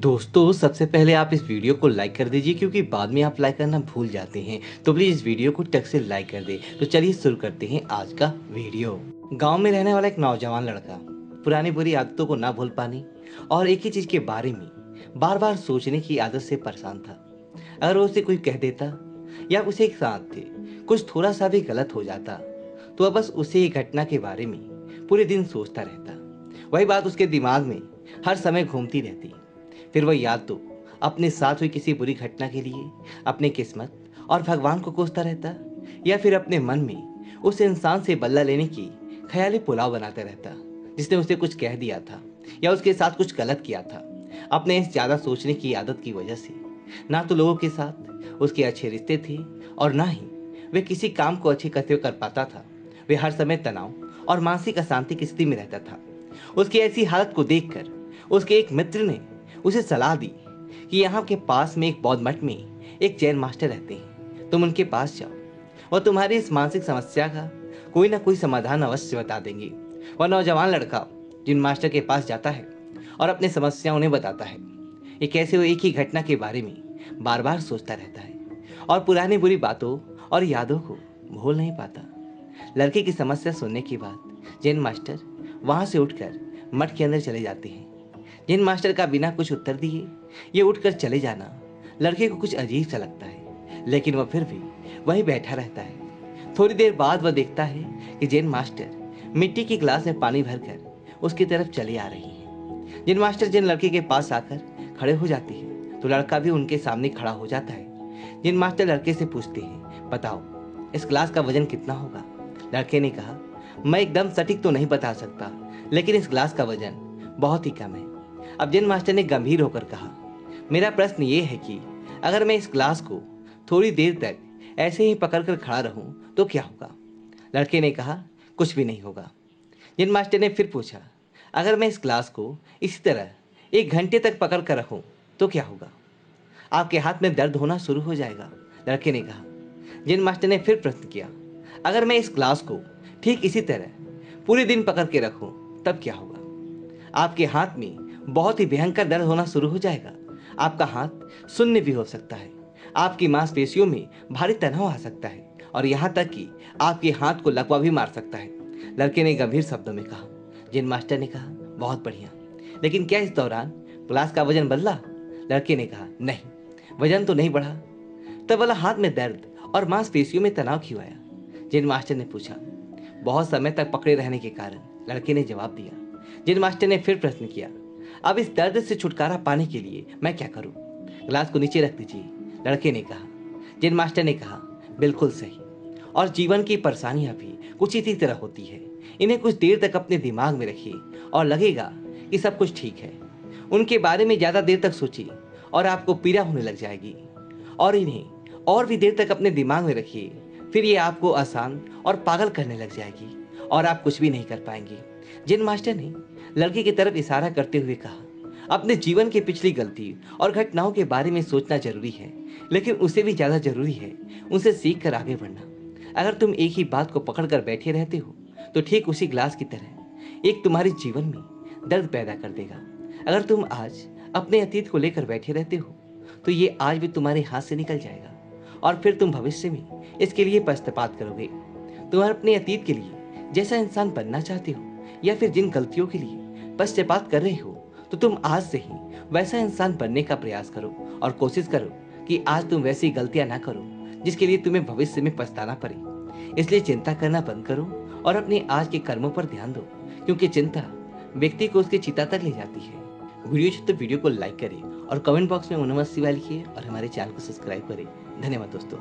दोस्तों सबसे पहले आप इस वीडियो को लाइक कर दीजिए क्योंकि बाद में आप लाइक करना भूल जाते हैं। तो प्लीज़ इस वीडियो को टक से लाइक कर दें। तो चलिए शुरू करते हैं आज का वीडियो। गांव में रहने वाला एक नौजवान लड़का पुरानी बुरी आदतों को ना भूल पाने और एक ही चीज़ के बारे में बार बार सोचने की आदत से परेशान था। अगर उसे कोई कह देता या उसे एक साथ थे कुछ थोड़ा सा भी गलत हो जाता तो वह बस उसी घटना के बारे में पूरे दिन सोचता रहता। वही बात उसके दिमाग में हर समय घूमती रहती। फिर वह याद तो अपने साथ हुई किसी बुरी घटना के लिए अपनी किस्मत और भगवान को कोसता रहता या फिर अपने मन में उस इंसान से बदला लेने की ख्याली पुलाव बनाता रहता जिसने उसे कुछ कह दिया था या उसके साथ कुछ गलत किया था। अपने इस ज़्यादा सोचने की आदत की वजह से ना तो लोगों के साथ उसके अच्छे रिश्ते थे और ना ही वे किसी काम को अच्छे करते कर पाता था। वे हर समय तनाव और मानसिक अशांति की स्थिति में रहता था। उसकी ऐसी हालत को देखकर उसके एक मित्र ने उसे सलाह दी कि यहाँ के पास में एक बौद्ध मठ में एक जैन मास्टर रहते हैं, तुम उनके पास जाओ और तुम्हारी इस मानसिक समस्या का कोई ना कोई समाधान अवश्य बता देंगे। वह नौजवान लड़का जिन मास्टर के पास जाता है और अपनी समस्या उन्हें बताता है। ये कैसे वो एक ही घटना के बारे में बार बार सोचता रहता है और पुरानी बुरी बातों और यादों को भूल नहीं पाता। लड़के की समस्या सुनने के बाद जैन मास्टर वहाँ से उठकर मठ के अंदर चले जाते हैं। जैन मास्टर का बिना कुछ उत्तर दिए ये उठकर चले जाना लड़के को कुछ अजीब सा लगता है, लेकिन वह फिर भी वहीं बैठा रहता है। थोड़ी देर बाद वह देखता है कि जैन मास्टर मिट्टी की गिलास में पानी भरकर उसकी तरफ चले आ रही हैं। जैन मास्टर जैन लड़के के पास आकर खड़े हो जाते हैं तो लड़का भी उनके सामने खड़ा हो जाता है। जैन मास्टर लड़के से पूछते हैं, बताओ इस गिलास का वजन कितना होगा? लड़के ने कहा, मैं एकदम सटीक तो नहीं बता सकता, लेकिन इस गिलास का वजन बहुत ही कम है। अब जैन मास्टर ने गंभीर होकर कहा, मेरा प्रश्न ये है कि अगर मैं इस ग्लास को थोड़ी देर तक ऐसे ही पकड़कर खड़ा रहूं तो क्या होगा? लड़के ने कहा, कुछ भी नहीं होगा। जैन मास्टर ने फिर पूछा, अगर मैं इस ग्लास को इसी तरह 1 घंटे तक पकड़ कर रखूं तो क्या होगा? आपके हाथ में दर्द होना शुरू हो जाएगा। लड़के ने कहा। जैन मास्टर ने फिर प्रश्न किया, अगर मैं इस ग्लास को ठीक इसी तरह पूरे दिन पकड़ के रखूं तब क्या होगा? आपके हाथ में बहुत ही भयंकर दर्द होना शुरू हो जाएगा। आपका हाथ शून्य भी हो सकता है। आपकी मांसपेशियों में भारी तनाव आ सकता है और यहाँ तक कि आपके हाथ को लकवा भी मार सकता है। लड़के ने गंभीर शब्दों में कहा। जैन मास्टर ने कहा, बहुत बढ़िया, लेकिन क्या इस दौरान ग्लास का वजन बदला? लड़के ने कहा, नहीं, वजन तो नहीं बढ़ा। तब वाला हाथ में दर्द और मांसपेशियों में तनाव क्यों आया? जैन मास्टर ने पूछा। बहुत समय तक पकड़े रहने के कारण, लड़के ने जवाब दिया। जैन मास्टर ने फिर प्रश्न किया, अब इस दर्द से छुटकारा पाने के लिए मैं क्या करूं? ग्लास को नीचे रख दीजिए। लड़के ने कहा। जैन मास्टर ने कहा, बिल्कुल सही। और जीवन की परेशानियां भी कुछ इसी तरह होती है। इन्हें कुछ देर तक अपने दिमाग में रखिए और लगेगा कि सब कुछ ठीक है। उनके बारे में ज्यादा देर तक सोचिए और आपको पीड़ा होने लग जाएगी। और इन्हें और भी देर तक अपने दिमाग में रखिए, फिर ये आपको आसान और पागल करने लग जाएगी और आप कुछ भी नहीं कर पाएंगे। जैन मास्टर ने लड़के की तरफ इशारा करते हुए कहा, अपने जीवन की पिछली गलती और घटनाओं के बारे में सोचना जरूरी है, लेकिन उसे भी ज्यादा जरूरी है उनसे सीख कर आगे बढ़ना। अगर तुम एक ही बात को पकड़ कर बैठे रहते हो तो ठीक उसी ग्लास की तरह एक तुम्हारे जीवन में दर्द पैदा कर देगा। अगर तुम आज अपने अतीत को लेकर बैठे रहते हो तो ये आज भी तुम्हारे हाथ से निकल जाएगा और फिर तुम भविष्य में इसके लिए पश्चाताप करोगे। तुम अपने अतीत के लिए जैसा इंसान बनना चाहते हो या फिर जिन गलतियों के लिए पश्चाताप कर रहे हो तो तुम आज से ही वैसा इंसान बनने का प्रयास करो और कोशिश करो कि आज तुम वैसी गलतियां ना करो जिसके लिए तुम्हें भविष्य में पछताना पड़े। इसलिए चिंता करना बंद करो और अपने आज के कर्मों पर ध्यान दो, क्योंकि चिंता व्यक्ति को उसकी चिता तक ले जाती है। वीडियो को लाइक करें और कमेंट बॉक्स में ओम नमः शिवाय लिखिए और हमारे चैनल को सब्सक्राइब करें। धन्यवाद दोस्तों।